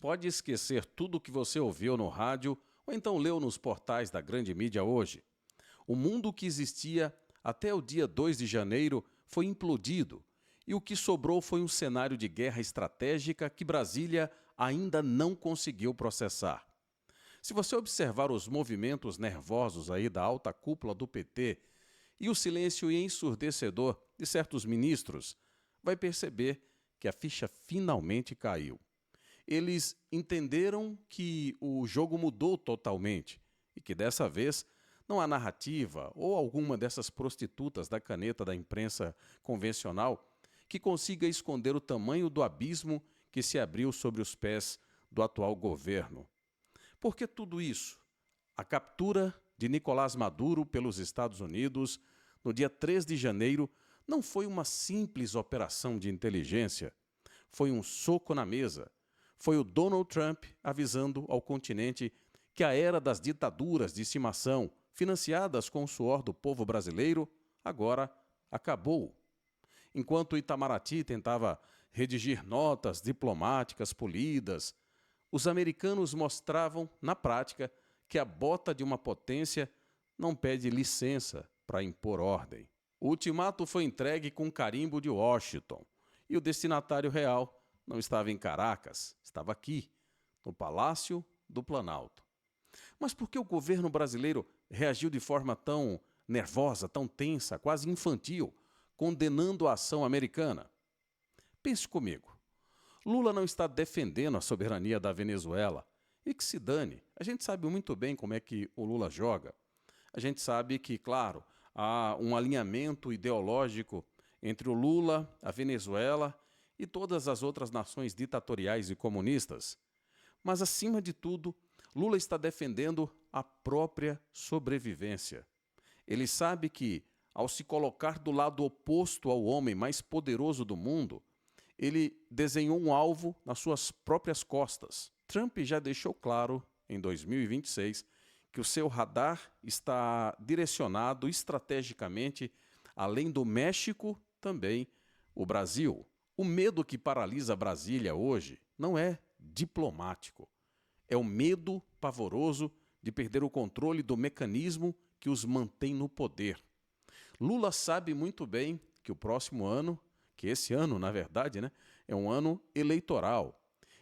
Pode esquecer tudo o que você ouviu no rádio ou então leu nos portais da grande mídia hoje. O mundo que existia até o dia 2 de janeiro foi implodido e o que sobrou foi um cenário de guerra estratégica que Brasília ainda não conseguiu processar. Se você observar os movimentos nervosos aí da alta cúpula do PT e o silêncio ensurdecedor de certos ministros, vai perceber que a ficha finalmente caiu. Eles entenderam que o jogo mudou totalmente e que dessa vez não há narrativa ou alguma dessas prostitutas da caneta da imprensa convencional que consiga esconder o tamanho do abismo que se abriu sobre os pés do atual governo. Por que tudo isso? A captura de Nicolás Maduro pelos Estados Unidos no dia 3 de janeiro não foi uma simples operação de inteligência. Foi um soco na mesa. Foi o Donald Trump avisando ao continente que a era das ditaduras de estimação, financiadas com o suor do povo brasileiro, agora acabou. Enquanto Itamaraty tentava redigir notas diplomáticas polidas, os americanos mostravam, na prática, que a bota de uma potência não pede licença para impor ordem. O ultimato foi entregue com carimbo de Washington e o destinatário real não estava em Caracas, estava aqui, no Palácio do Planalto. Mas por que o governo brasileiro reagiu de forma tão nervosa, tão tensa, quase infantil, condenando a ação americana? Pense comigo. Lula não está defendendo a soberania da Venezuela. E que se dane. A gente sabe muito bem como é que o Lula joga. A gente sabe que, claro, há um alinhamento ideológico entre o Lula, a Venezuela e todas as outras nações ditatoriais e comunistas. Mas, acima de tudo, Lula está defendendo a própria sobrevivência. Ele sabe que, ao se colocar do lado oposto ao homem mais poderoso do mundo, ele desenhou um alvo nas suas próprias costas. Trump já deixou claro, em 2026, que o seu radar está direcionado estrategicamente, além do México, também o Brasil. O medo que paralisa Brasília hoje não é diplomático. É o medo pavoroso de perder o controle do mecanismo que os mantém no poder. Lula sabe muito bem que o próximo ano, que esse ano, na verdade, é um ano eleitoral.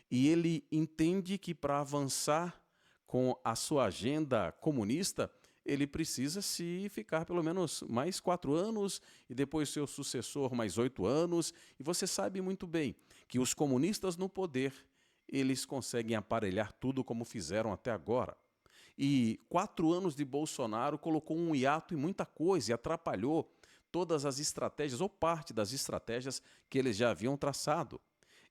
E ele entende que para avançar com a sua agenda comunista, ele precisa se ficar pelo menos mais 4 anos e depois seu sucessor mais 8 anos. E você sabe muito bem que os comunistas no poder, eles conseguem aparelhar tudo como fizeram até agora. E 4 anos de Bolsonaro colocou um hiato em muita coisa e atrapalhou todas as estratégias ou parte das estratégias que eles já haviam traçado.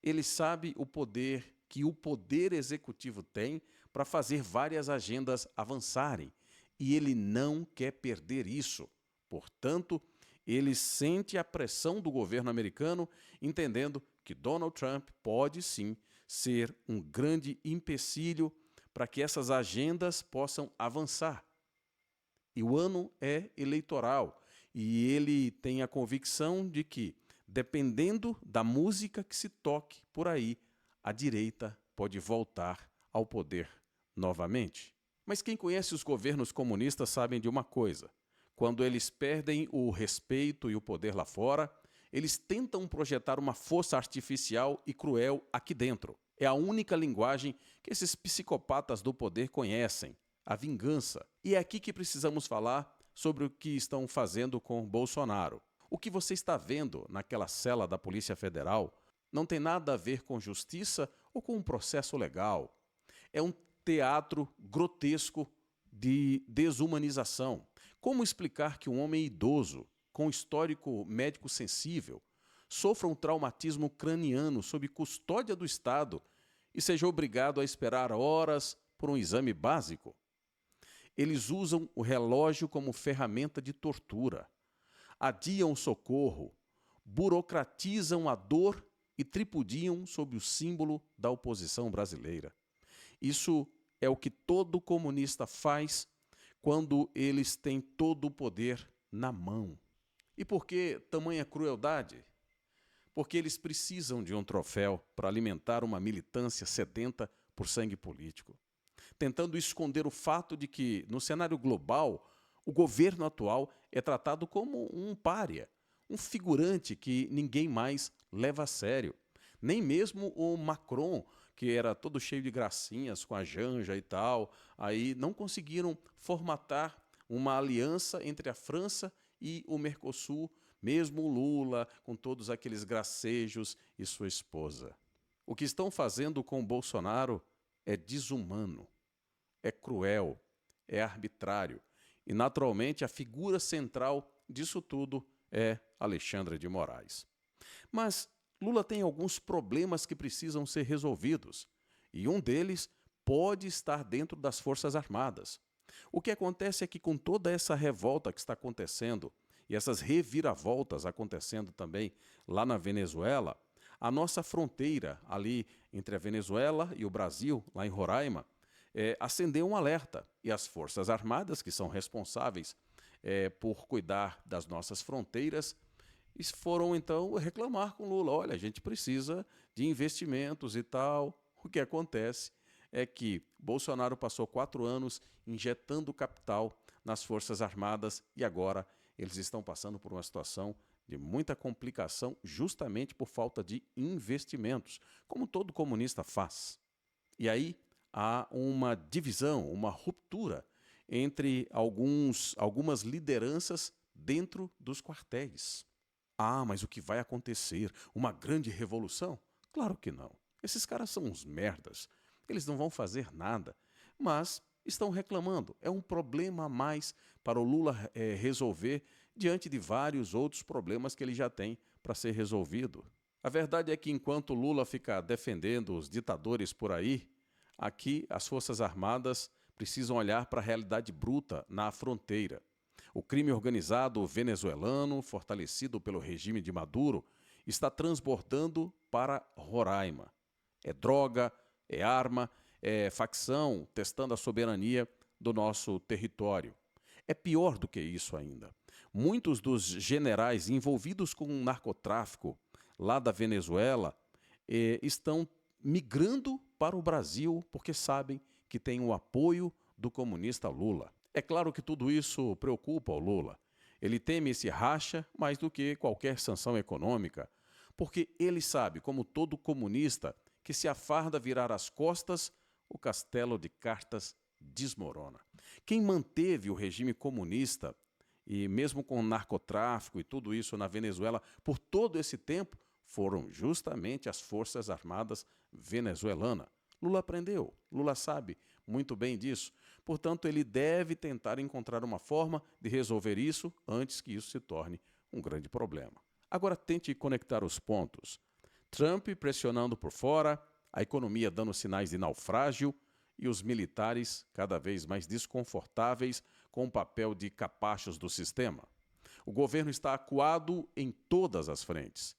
Ele sabe o poder que o poder executivo tem para fazer várias agendas avançarem e ele não quer perder isso. Portanto, ele sente a pressão do governo americano, entendendo que Donald Trump pode sim ser um grande empecilho para que essas agendas possam avançar. E o ano é eleitoral e ele tem a convicção de que, dependendo da música que se toque por aí, a direita pode voltar ao poder novamente. Mas quem conhece os governos comunistas sabem de uma coisa: quando eles perdem o respeito e o poder lá fora, eles tentam projetar uma força artificial e cruel aqui dentro. É a única linguagem que esses psicopatas do poder conhecem, a vingança. E é aqui que precisamos falar sobre o que estão fazendo com Bolsonaro. O que você está vendo naquela cela da Polícia Federal não tem nada a ver com justiça ou com um processo legal. É um teatro grotesco de desumanização. Como explicar que um homem idoso, com histórico médico sensível, sofra um traumatismo craniano sob custódia do Estado e seja obrigado a esperar horas por um exame básico? Eles usam o relógio como ferramenta de tortura, adiam o socorro, burocratizam a dor e tripudiam sob o símbolo da oposição brasileira. Isso é o que todo comunista faz quando eles têm todo o poder na mão. E por que tamanha crueldade? porque eles precisam de um troféu para alimentar uma militância sedenta por sangue político, tentando esconder o fato de que, no cenário global, o governo atual é tratado como um pária, um figurante que ninguém mais leva a sério. Nem mesmo o Macron, que era todo cheio de gracinhas com a Janja e tal, aí não conseguiram formatar uma aliança entre a França e o Mercosul, mesmo o Lula, com todos aqueles gracejos, e sua esposa. O que estão fazendo com o Bolsonaro é desumano, é cruel, é arbitrário. E, naturalmente, a figura central disso tudo é Alexandre de Moraes. Mas Lula tem alguns problemas que precisam ser resolvidos, e um deles pode estar dentro das Forças Armadas. O que acontece é que, com toda essa revolta que está acontecendo, e essas reviravoltas acontecendo também lá na Venezuela, a nossa fronteira ali entre a Venezuela e o Brasil, lá em Roraima, acendeu um alerta. E as Forças Armadas, que são responsáveis por cuidar das nossas fronteiras, foram então reclamar com Lula. Olha, a gente precisa de investimentos e tal. O que acontece é que Bolsonaro passou 4 anos injetando capital nas Forças Armadas e agora eles estão passando por uma situação de muita complicação justamente por falta de investimentos, como todo comunista faz. E aí há uma divisão, uma ruptura entre algumas lideranças dentro dos quartéis. Ah, mas o que vai acontecer? Uma grande revolução? Claro que não. Esses caras são uns merdas. Eles não vão fazer nada, mas estão reclamando. É um problema a mais para o Lula resolver diante de vários outros problemas que ele já tem para ser resolvido. A verdade é que enquanto Lula fica defendendo os ditadores por aí, aqui as Forças Armadas precisam olhar para a realidade bruta na fronteira. O crime organizado venezuelano, fortalecido pelo regime de Maduro, está transbordando para Roraima. É droga, é arma, é facção testando a soberania do nosso território. É pior do que isso ainda. Muitos dos generais envolvidos com o narcotráfico lá da Venezuela estão migrando para o Brasil porque sabem que tem o apoio do comunista Lula. É claro que tudo isso preocupa o Lula. Ele teme esse racha mais do que qualquer sanção econômica, porque ele sabe, como todo comunista, que se a farda virar as costas, o castelo de cartas desmorona. Quem manteve o regime comunista, e mesmo com o narcotráfico e tudo isso na Venezuela, por todo esse tempo, foram justamente as Forças Armadas venezuelanas. Lula aprendeu, Lula sabe muito bem disso. Portanto, ele deve tentar encontrar uma forma de resolver isso antes que isso se torne um grande problema. Agora tente conectar os pontos. Trump pressionando por fora, a economia dando sinais de naufrágio e os militares cada vez mais desconfortáveis com o papel de capachos do sistema. O governo está acuado em todas as frentes.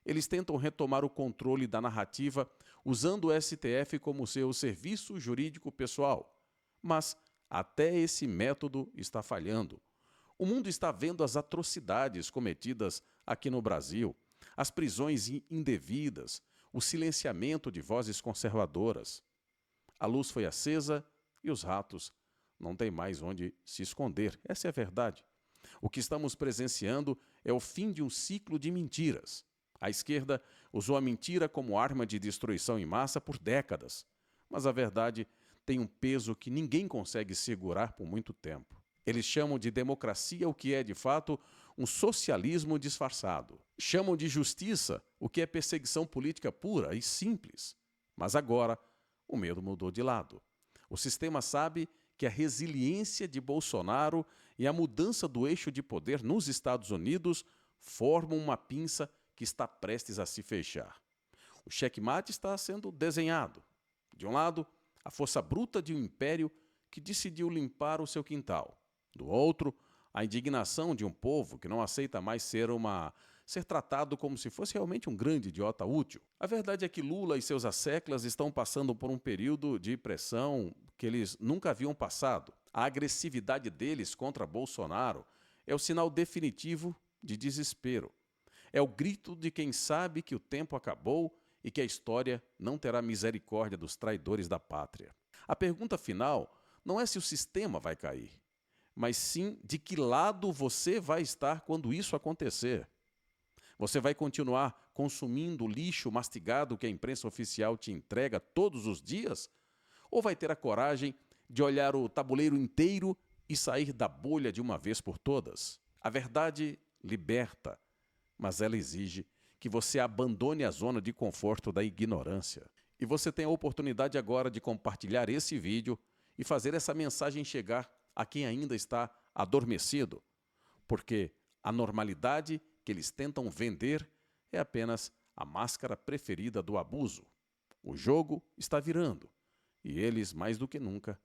Eles tentam retomar o controle da narrativa usando o STF como seu serviço jurídico pessoal. Mas até esse método está falhando. O mundo está vendo as atrocidades cometidas aqui no Brasil, as prisões indevidas, o silenciamento de vozes conservadoras. A luz foi acesa e os ratos não têm mais onde se esconder. Essa é a verdade. O que estamos presenciando é o fim de um ciclo de mentiras. A esquerda usou a mentira como arma de destruição em massa por décadas, mas a verdade tem um peso que ninguém consegue segurar por muito tempo. Eles chamam de democracia o que é, de fato, um socialismo disfarçado. Chamam de justiça o que é perseguição política pura e simples. Mas agora, o medo mudou de lado. O sistema sabe que a resiliência de Bolsonaro e a mudança do eixo de poder nos Estados Unidos formam uma pinça que está prestes a se fechar. O xeque-mate está sendo desenhado. De um lado, a força bruta de um império que decidiu limpar o seu quintal. Do outro, a indignação de um povo que não aceita mais ser tratado como se fosse realmente um grande idiota útil. A verdade é que Lula e seus asseclas estão passando por um período de pressão que eles nunca haviam passado. A agressividade deles contra Bolsonaro é o sinal definitivo de desespero. É o grito de quem sabe que o tempo acabou e que a história não terá misericórdia dos traidores da pátria. A pergunta final não é se o sistema vai cair, mas sim de que lado você vai estar quando isso acontecer. Você vai continuar consumindo o lixo mastigado que a imprensa oficial te entrega todos os dias? Ou vai ter a coragem de olhar o tabuleiro inteiro e sair da bolha de uma vez por todas? A verdade liberta, mas ela exige que você abandone a zona de conforto da ignorância. E você tem a oportunidade agora de compartilhar esse vídeo e fazer essa mensagem chegar a quem ainda está adormecido, porque a normalidade que eles tentam vender é apenas a máscara preferida do abuso. O jogo está virando e eles, mais do que nunca,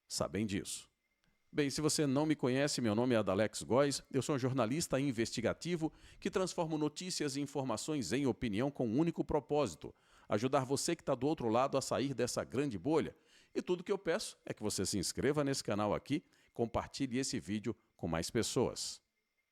sabem disso. Bem, se você não me conhece, meu nome é Adalex Góes, eu sou um jornalista investigativo que transformo notícias e informações em opinião com um único propósito: ajudar você que está do outro lado a sair dessa grande bolha. E tudo que eu peço é que você se inscreva nesse canal aqui, compartilhe esse vídeo com mais pessoas.